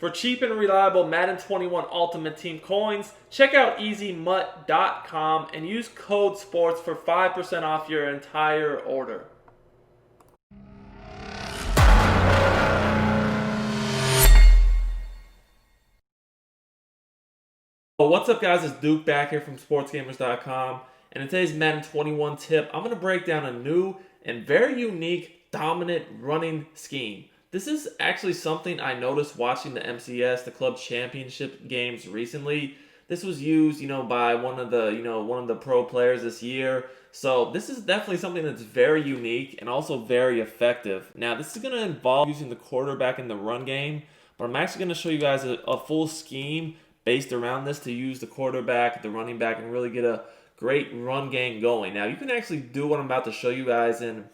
For cheap and reliable Madden 21 Ultimate Team coins, check out EasyMut.com and use code SPORTS for 5% off your entire order. What's up, guys? It's Duke back here from SportsGamers.com, and in today's Madden 21 tip, I'm going to break down a new and very unique dominant running scheme. This is actually something I noticed watching the MCS, the Club Championship games recently. This was used, by one of the pro players this year. So this is definitely something that's very unique and also very effective. Now, this is going to involve using the quarterback in the run game, but I'm actually going to show you guys a full scheme based around this to use the quarterback, the running back, and really get a great run game going. Now, you can actually do what I'm about to show you guys in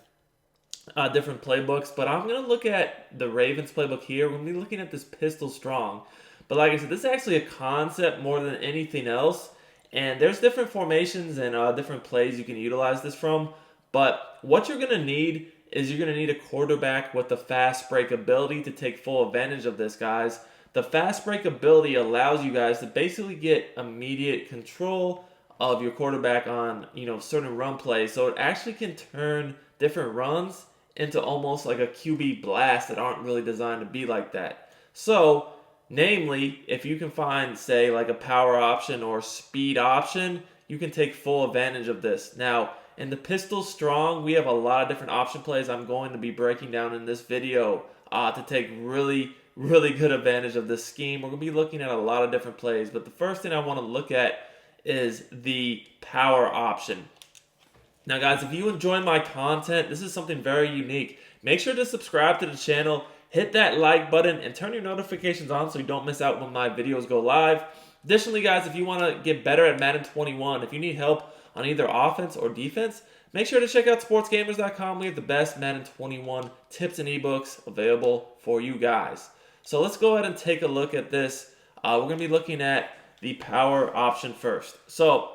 different playbooks, but I'm going to look at the Ravens playbook here. We're going to be looking at this pistol strong. But like I said, this is actually a concept more than anything else, and there's different formations and different plays you can utilize this from. But what you're going to need is you're going to need a quarterback with the fast break ability to take full advantage of this, guys. The fast break ability allows you guys to basically get immediate control of your quarterback on, certain run plays. So it actually can turn different runs into almost like a QB blast that aren't really designed to be like that. So, namely, if you can find, say, like a power option or speed option, you can take full advantage of this. Now, in the pistol strong, we have a lot of different option plays I'm going to be breaking down in this video to take really good advantage of this scheme. We're going to be looking at a lot of different plays, but the first thing I want to look at is the power option. Now, guys, if you enjoy my content, this is something very unique. Make sure to subscribe to the channel, hit that like button, and turn your notifications on so you don't miss out when my videos go live. Additionally, guys, if you want to get better at Madden 21, if you need help on either offense or defense, make sure to check out SportsGamers.com. We have the best Madden 21 tips and ebooks available for you guys. So let's go ahead and take a look at this. We're going to be looking at the power option first. So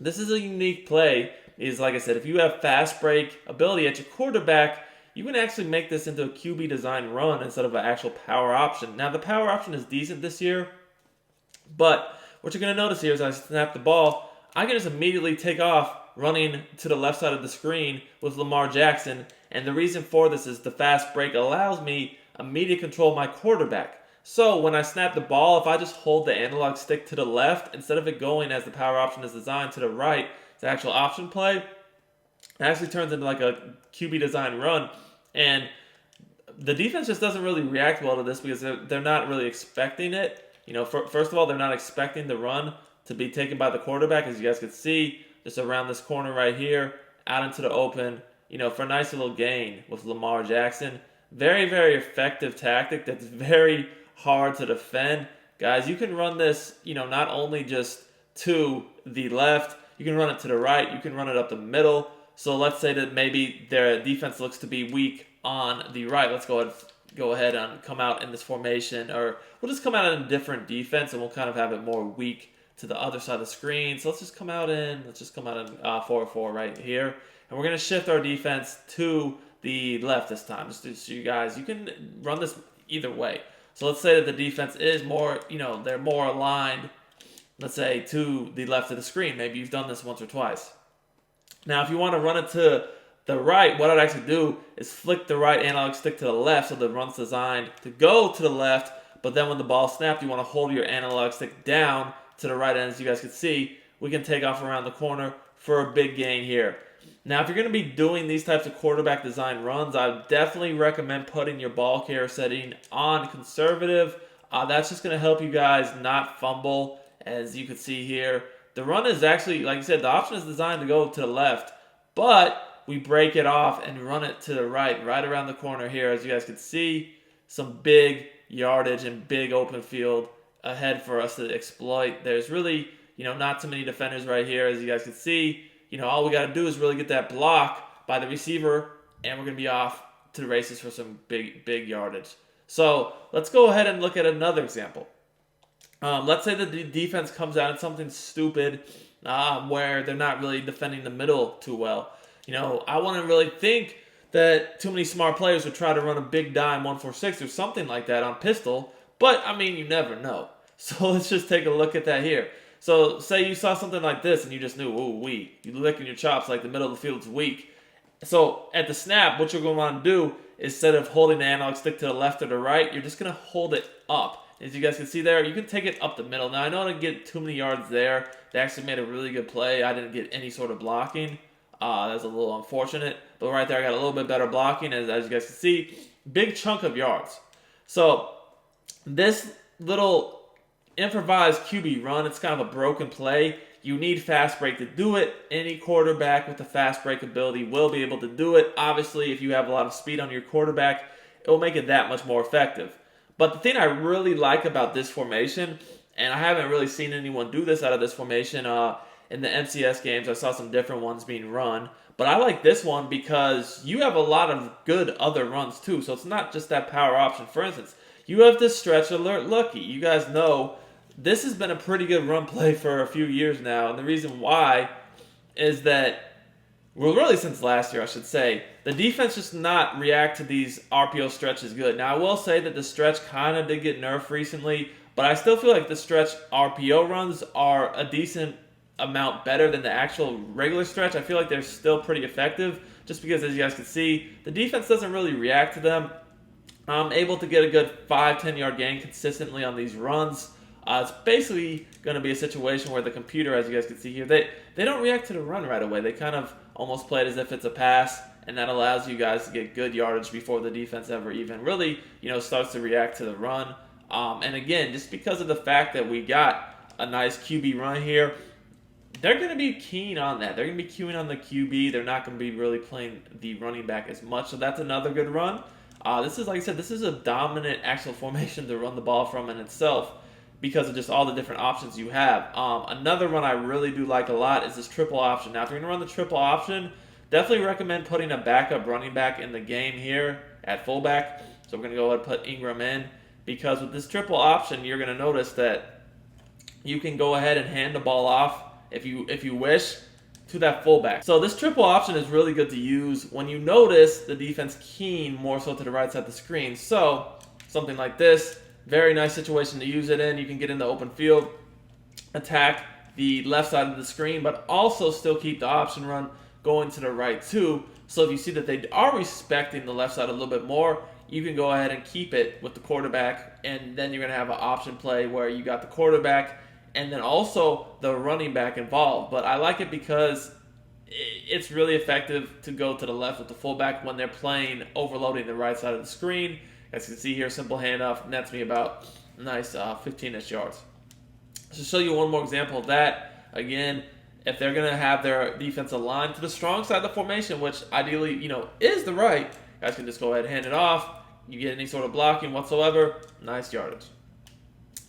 this is a unique play. Is like I said, if you have fast break ability at your quarterback, you can actually make this into a QB design run instead of an actual power option. Now, the power option is decent this year, but what you're going to notice here is I snap the ball, I can just immediately take off running to the left side of the screen with Lamar Jackson. And the reason for this is the fast break allows me immediate control of my quarterback. So when I snap the ball, if I just hold the analog stick to the left, instead of it going as the power option is designed to the right, the actual option play, it actually turns into like a QB design run. And the defense just doesn't really react well to this because they're not really expecting it. First of all, they're not expecting the run to be taken by the quarterback, as you guys can see, just around this corner right here, out into the open, for a nice little gain with Lamar Jackson. Very, very effective tactic that's very hard to defend. Guys, you can run this, not only just to the left, you can run it to the right, you can run it up the middle. So let's say that maybe their defense looks to be weak on the right. Let's go ahead and come out in this formation, or we'll just come out in a different defense and we'll kind of have it more weak to the other side of the screen. So let's just come out in 4-4 right here. And we're going to shift our defense to the left this time. Just so you guys, you can run this either way. So let's say that the defense is more, they're more aligned, let's say, to the left of the screen. Maybe you've done this once or twice. Now, if you want to run it to the right, what I'd actually do is flick the right analog stick to the left so the run's designed to go to the left, but then when the ball snapped, you want to hold your analog stick down to the right end. As you guys can see, we can take off around the corner for a big gain here. Now, if you're going to be doing these types of quarterback design runs, I would definitely recommend putting your ball carrier setting on conservative. That's just going to help you guys not fumble. As you can see here, the run is actually, like I said, the option is designed to go to the left, but we break it off and run it to the right around the corner here. As you guys can see, some big yardage and big open field ahead for us to exploit. There's really, not too many defenders right here. As you guys can see, all we got to do is really get that block by the receiver, and we're going to be off to the races for some big yardage. So let's go ahead and look at another example. Let's say that the defense comes out in something stupid where they're not really defending the middle too well. I wouldn't really think that too many smart players would try to run a big dime 1-4-6 or something like that on pistol. But, I mean, you never know. So let's just take a look at that here. So say you saw something like this and you just knew, ooh, weak. You're licking your chops like the middle of the field's weak. So at the snap, what you're going to want to do, instead of holding the analog stick to the left or the right, you're just going to hold it up. As you guys can see there, you can take it up the middle. Now, I know I didn't get too many yards there. They actually made a really good play. I didn't get any sort of blocking. That's a little unfortunate. But right there, I got a little bit better blocking, as you guys can see. Big chunk of yards. So this little improvised QB run, it's kind of a broken play. You need fast break to do it. Any quarterback with a fast break ability will be able to do it. Obviously, if you have a lot of speed on your quarterback, it will make it that much more effective. But the thing I really like about this formation, and I haven't really seen anyone do this out of this formation in the MCS games. I saw some different ones being run. But I like this one because you have a lot of good other runs too. So it's not just that power option. For instance, you have this stretch alert lucky. You guys know this has been a pretty good run play for a few years now. And the reason why is that, well, really since last year, I should say, the defense just not react to these RPO stretches good. Now, I will say that the stretch kind of did get nerfed recently, but I still feel like the stretch RPO runs are a decent amount better than the actual regular stretch. I feel like they're still pretty effective just because, as you guys can see, the defense doesn't really react to them. I'm able to get a good 5-10 yard gain consistently on these runs. It's basically going to be a situation where the computer, as you guys can see here, they don't react to the run right away. They kind of almost play it as if it's a pass, and that allows you guys to get good yardage before the defense ever even really, starts to react to the run. And again, just because of the fact that we got a nice QB run here, they're going to be keen on that. They're going to be queuing on the QB. They're not going to be really playing the running back as much. So that's another good run. This is, like I said, this is a dominant actual formation to run the ball from in itself because of just all the different options you have. Another one I really do like a lot is this triple option. Now, if you're going to run the triple option, definitely recommend putting a backup running back in the game here at fullback. So we're going to go ahead and put Ingram in because with this triple option, you're going to notice that you can go ahead and hand the ball off if you wish to that fullback. So this triple option is really good to use when you notice the defense keen more so to the right side of the screen. So something like this, very nice situation to use it in. You can get in the open field, attack the left side of the screen, but also still keep the option run going to the right too. So if you see that they are respecting the left side a little bit more, you can go ahead and keep it with the quarterback, and then you're going to have an option play where you got the quarterback and then also the running back involved. But I like it because it's really effective to go to the left with the fullback when they're playing overloading the right side of the screen. As you can see here, simple handoff nets me about nice 15-ish yards. To show you one more example of that, again, if they're going to have their defense aligned to the strong side of the formation, which ideally, is the right, guys can just go ahead and hand it off. You get any sort of blocking whatsoever, nice yardage.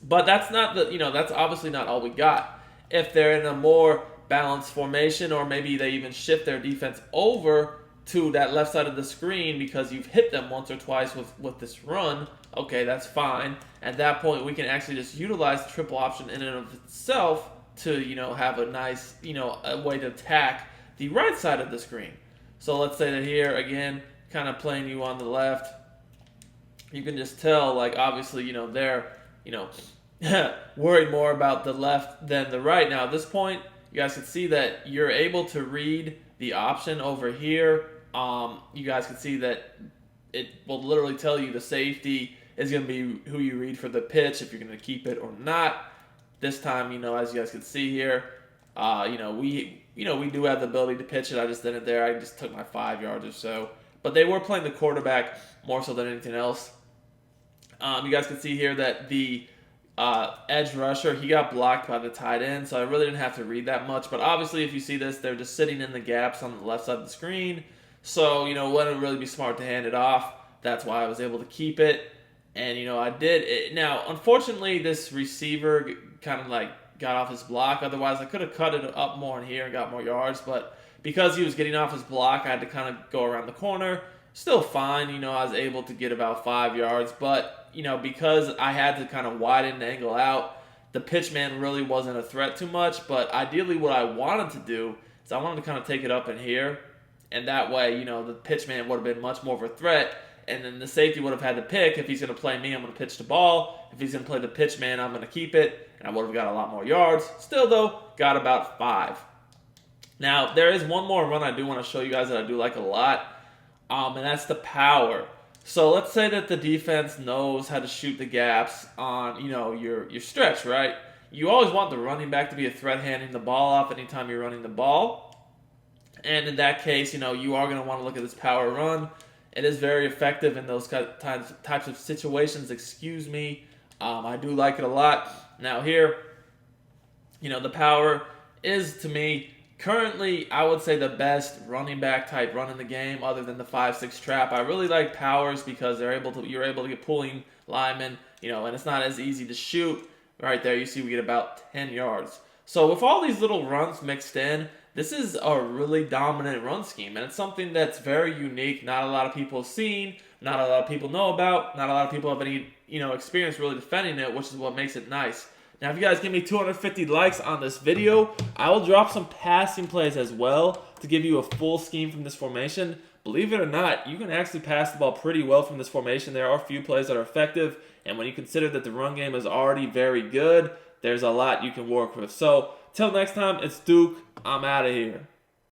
But that's not that's obviously not all we got. If they're in a more balanced formation, or maybe they even shift their defense over to that left side of the screen because you've hit them once or twice with this run, okay, that's fine. At that point, we can actually just utilize the triple option in and of itself to, have a nice, a way to attack the right side of the screen. So let's say that here, again, kind of playing you on the left, you can just tell, like, obviously, they're, worried more about the left than the right. Now, at this point, you guys can see that you're able to read the option over here. You guys can see that it will literally tell you the safety is going to be who you read for the pitch, if you're going to keep it or not. This time, as you guys can see here, we do have the ability to pitch it. I just didn't there. I just took my 5 yards or so. But they were playing the quarterback more so than anything else. You guys can see here that the edge rusher, he got blocked by the tight end, so I really didn't have to read that much. But obviously, if you see this, they're just sitting in the gaps on the left side of the screen. So, it wouldn't really be smart to hand it off. That's why I was able to keep it. And, I did it. Now, unfortunately, this receiver kind of got off his block. Otherwise, I could have cut it up more in here and got more yards. But because he was getting off his block, I had to kind of go around the corner. Still fine. I was able to get about 5 yards. But, because I had to kind of widen the angle out, the pitch man really wasn't a threat too much. But ideally, what I wanted to do is I wanted to kind of take it up in here. And that way, the pitch man would have been much more of a threat. and then the safety would have had to pick. If he's going to play me, I'm going to pitch the ball. If he's going to play the pitch man, I'm going to keep it, and I would have got a lot more yards. Still, though, got about 5. Now, there is one more run I do want to show you guys that I do like a lot, and that's the power. So let's say that the defense knows how to shoot the gaps on, your stretch, right? You always want the running back to be a threat handing the ball off anytime you're running the ball. And in that case, you are going to want to look at this power run. It is very effective in those types of situations, excuse me. I do like it a lot. Now here, the power is, to me, currently, I would say the best running back type run in the game, other than the 5-6 trap. I really like powers because you're able to get pulling linemen, and it's not as easy to shoot. Right there, you see we get about 10 yards. So with all these little runs mixed in, this is a really dominant run scheme, and it's something that's very unique. Not a lot of people have seen, not a lot of people know about, not a lot of people have any experience really defending it, which is what makes it nice. Now, if you guys give me 250 likes on this video, I will drop some passing plays as well to give you a full scheme from this formation. Believe it or not, you can actually pass the ball pretty well from this formation. There are a few plays that are effective, and when you consider that the run game is already very good, there's a lot you can work with. So, till next time, it's Duke. I'm out of here.